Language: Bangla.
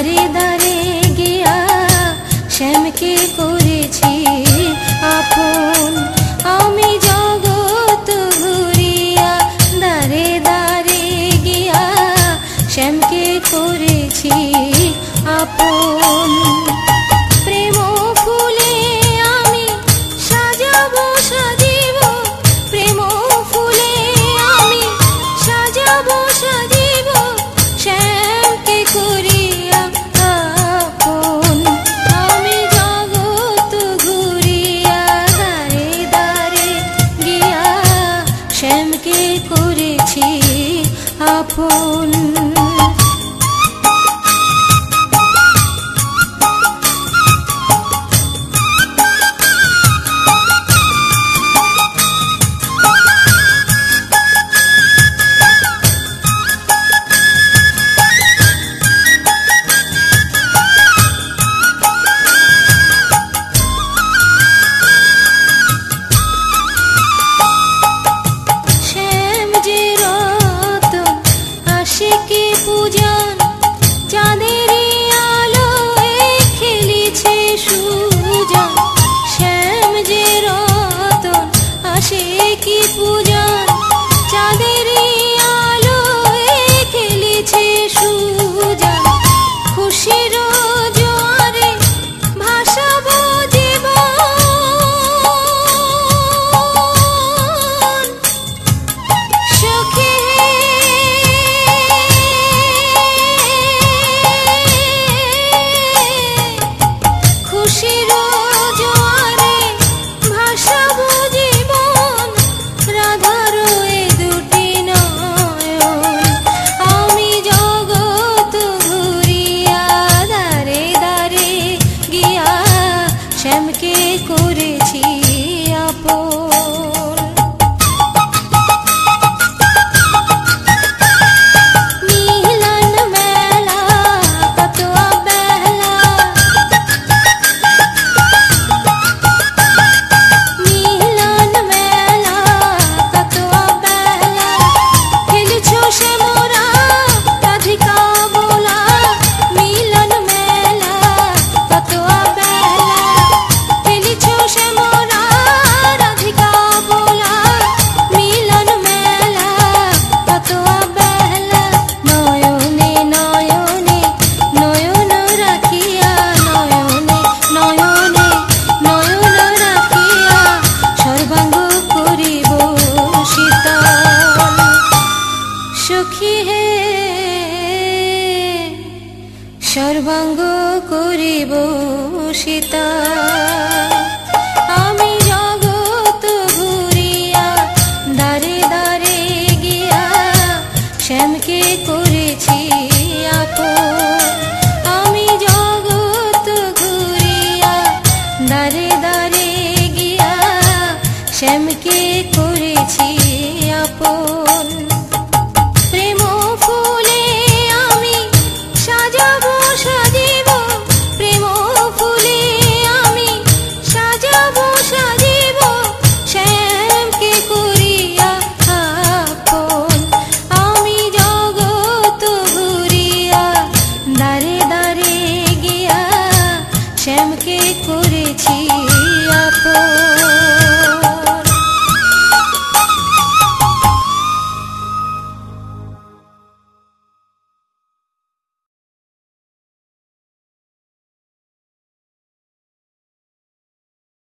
দারে দারে গিয়া শ্যামকে করেছি আপন। আমি জগৎ ঘুরিয়া দারে দারে গিয়া শ্যামকে করেছি আপন। প্রেম ফুলে আমি সাজাবো সাজিব, প্রেম ফুলে আমি সাজাবো সাজিব শ্যামকে করিয়া আপন। আমি জগৎ ঘুরিয়া দারে দারে গিয়া শ্যামকে করেছি আপন। শ্যামকে করেছি আপন। মিলন মেলা কত বেলা, মিলন মেলা কত বেলা খেলেছো সে মোরা রাধিকা বোলা। মিলন মেলা কত সর্বাঙ্গ করিব শীতল।